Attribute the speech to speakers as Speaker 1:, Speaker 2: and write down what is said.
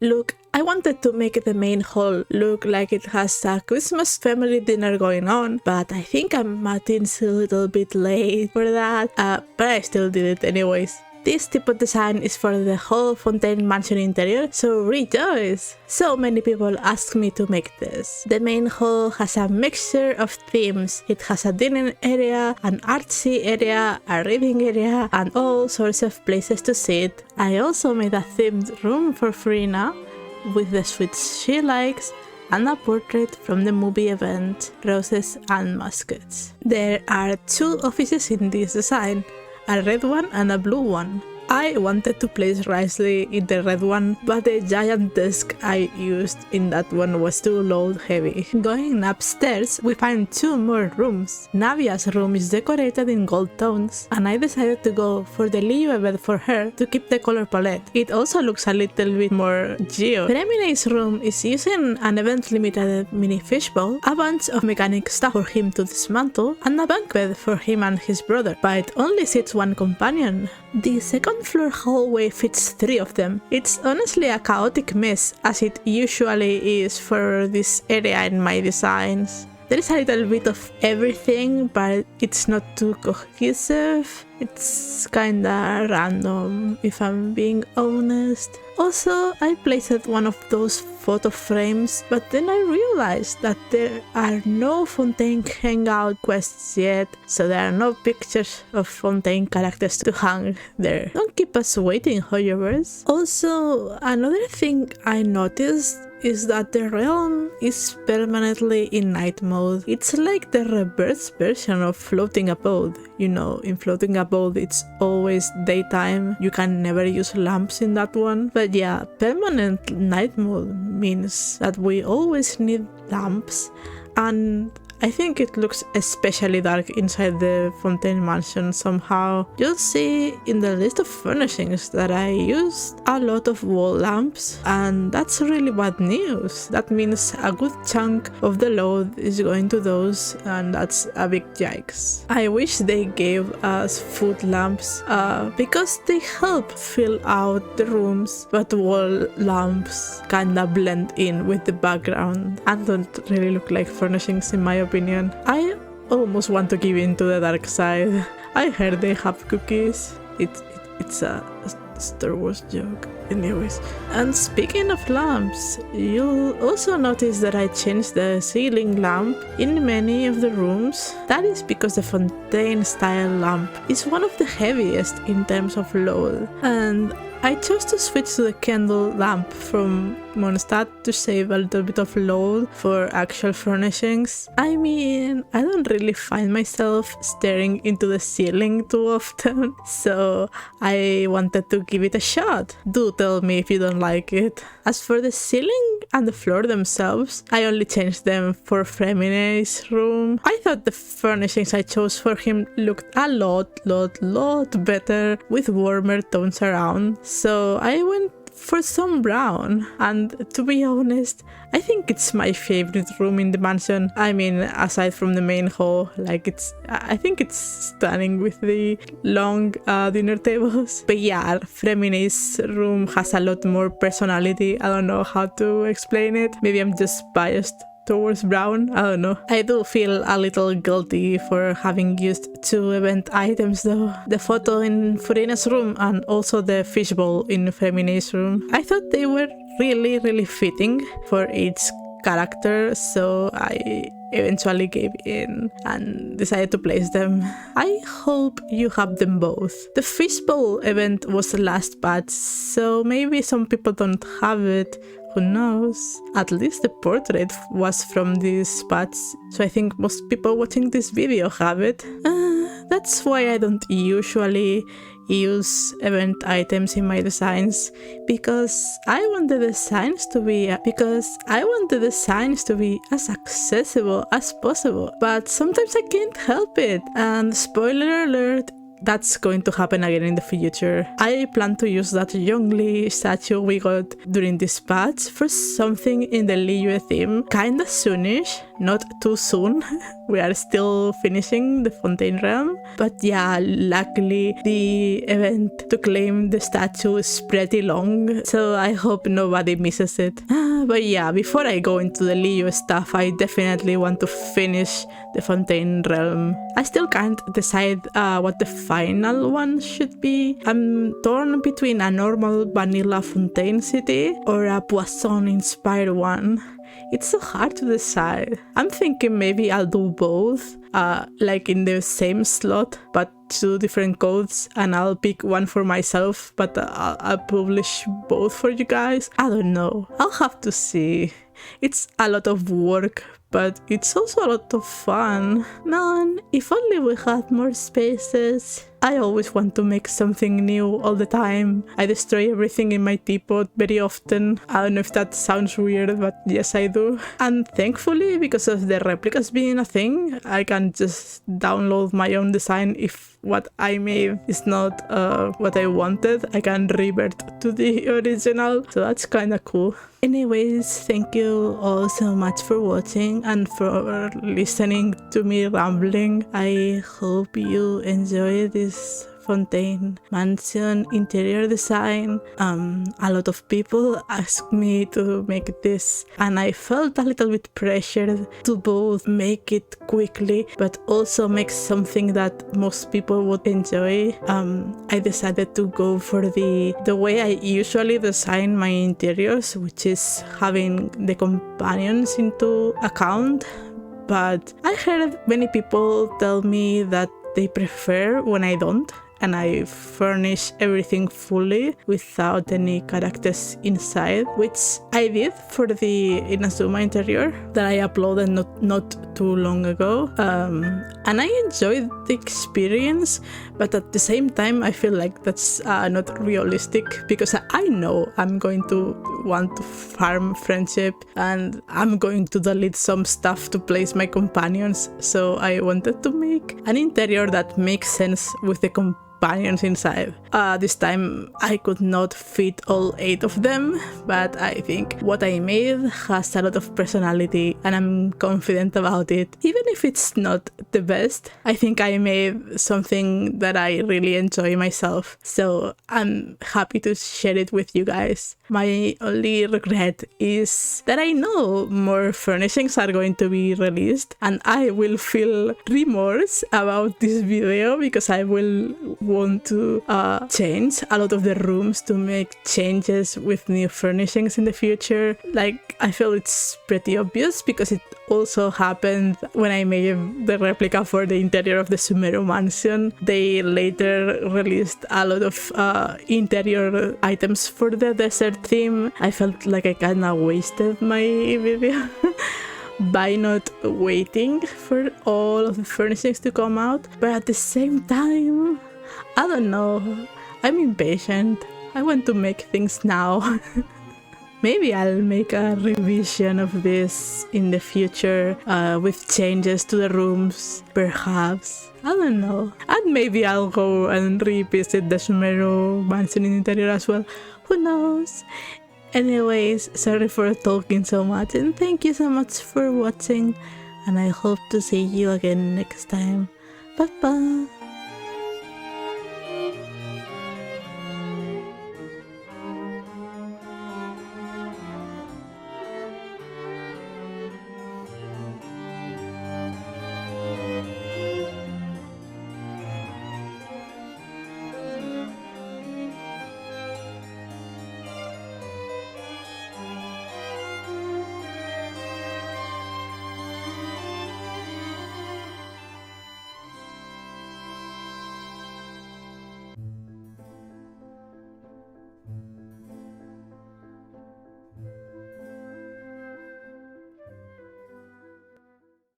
Speaker 1: Look, I wanted to make the main hall look like it has a Christmas family dinner going on, but I think I'm a little bit late for that, but I still did it anyways. This type of design is for the whole Fontaine Mansion interior, so rejoice! So many people ask me to make this. The main hall has a mixture of themes. It has a dining area, an artsy area, a reading area, and all sorts of places to sit. I also made a themed room for Furina with the sweets she likes, and a portrait from the movie event, Roses and Muskets. There are 2 offices in this design, a red one and a blue one. I wanted to place Risley in the red one, but the giant desk I used in that one was too load heavy. Going upstairs, we find 2 more rooms. Navia's room is decorated in gold tones, and I decided to go for the Leo event for her to keep the color palette. It also looks a little bit more geo. Freminet's room is using an event limited mini fishbowl, a bunch of mechanic stuff for him to dismantle, and a bunk bed for him and his brother, but it only sits 1 companion. The second floor hallway fits 3 of them. It's honestly a chaotic mess, as it usually is for this area in my designs. There is a little bit of everything, but it's not too cohesive. It's kinda random, if I'm being honest. Also, I placed one of those photo frames, but then I realized that there are no Fontaine hangout quests yet, so there are no pictures of Fontaine characters to hang there. Don't keep us waiting, Hoyovers. Also, another thing I noticed is that the realm is permanently in night mode. It's like the reverse version of floating abode. You know, in floating abode it's always daytime, you can never use lamps in that one. But yeah, permanent night mode means that we always need lamps, and I think it looks especially dark inside the Fontaine Mansion somehow. You'll see in the list of furnishings that I used a lot of wall lamps, and that's really bad news. That means a good chunk of the load is going to those, and that's a big yikes. I wish they gave us food lamps because they help fill out the rooms, but wall lamps kinda blend in with the background and don't really look like furnishings in my opinion. I almost want to give in to the dark side. I heard they have cookies. It's a Star Wars joke. Anyways, and speaking of lamps, you'll also notice that I changed the ceiling lamp in many of the rooms. That is because the Fontaine style lamp is one of the heaviest in terms of load, and I chose to switch to the candle lamp from Mondstadt to save a little bit of load for actual furnishings. I mean, I don't really find myself staring into the ceiling too often, so I wanted to give it a shot. Do tell me if you don't like it. As for the ceiling and the floor themselves, I only changed them for Freminet's room. I thought the furnishings I chose for him looked a lot better with warmer tones around, so I went for some brown, and to be honest, I think it's my favorite room in the mansion. I mean, aside from the main hall, I think it's stunning with the long dinner tables. But yeah, Freminet's room has a lot more personality. I don't know how to explain it. Maybe I'm just biased towards brown, I don't know. I do feel a little guilty for having used 2 event items though. The photo in Furina's room and also the fishbowl in Freminet's room. I thought they were really fitting for each character, so I eventually gave in and decided to place them. I hope you have them both. The fishbowl event was the last batch, so maybe some people don't have it. Who knows? At least the portrait was from these spots, so I think most people watching this video have it. That's why I don't usually use event items in my designs, because I want the designs to be as accessible as possible. But sometimes I can't help it, and spoiler alert, that's going to happen again in the future. I plan to use that Zhongli statue we got during this patch for something in the Liyue theme, kinda soonish, not too soon. We are still finishing the Fontaine Realm, but yeah, luckily the event to claim the statue is pretty long, so I hope nobody misses it. But yeah, before I go into the Liyue stuff, I definitely want to finish the Fontaine Realm. I still can't decide what the final one should be. I'm torn between a normal vanilla Fontaine city or a Poisson-inspired one. It's so hard to decide. I'm thinking maybe I'll do both, like in the same slot, but 2 different codes, and I'll pick one for myself, but I'll publish both for you guys. I don't know. I'll have to see. It's a lot of work, but it's also a lot of fun. Man, if only we had more spaces. I always want to make something new all the time. I destroy everything in my teapot very often. I don't know if that sounds weird, but yes, I do. And thankfully, because of the replicas being a thing, I can just download my own design. If what I made is not what I wanted, I can revert to the original. So that's kind of cool. Anyways, thank you all so much for watching and for listening to me rambling. I hope you enjoy this Fontaine Mansion interior design. A lot of people asked me to make this, and I felt a little bit pressured to both make it quickly but also make something that most people would enjoy. I decided to go for the way I usually design my interiors, which is having the companions into account. But I heard many people tell me that they prefer when I don't, and I furnish everything fully without any characters inside, which I did for the Inazuma interior that I uploaded not too long ago. And I enjoyed the experience, but at the same time I feel like that's not realistic, because I know I'm going to want to farm friendship and I'm going to delete some stuff to place my companions, so I wanted to make an interior that makes sense with the companions inside. This time I could not fit all 8 of them, but I think what I made has a lot of personality and I'm confident about it. Even if it's not the best, I think I made something that I really enjoy myself, so I'm happy to share it with you guys. My only regret is that I know more furnishings are going to be released and I will feel remorse about this video, because I will want to change a lot of the rooms to make changes with new furnishings in the future. Like, I feel it's pretty obvious because it also happened when I made the replica for the interior of the Sumeru mansion. They later released a lot of interior items for the desert theme. I felt like I kinda wasted my video by not waiting for all of the furnishings to come out, but at the same time, I don't know, I'm impatient. I want to make things now. Maybe I'll make a revision of this in the future with changes to the rooms, perhaps. I don't know. And maybe I'll go and revisit the Sumeru mansion interior as well. Who knows? Anyways, sorry for talking so much, and thank you so much for watching, and I hope to see you again next time. Bye bye!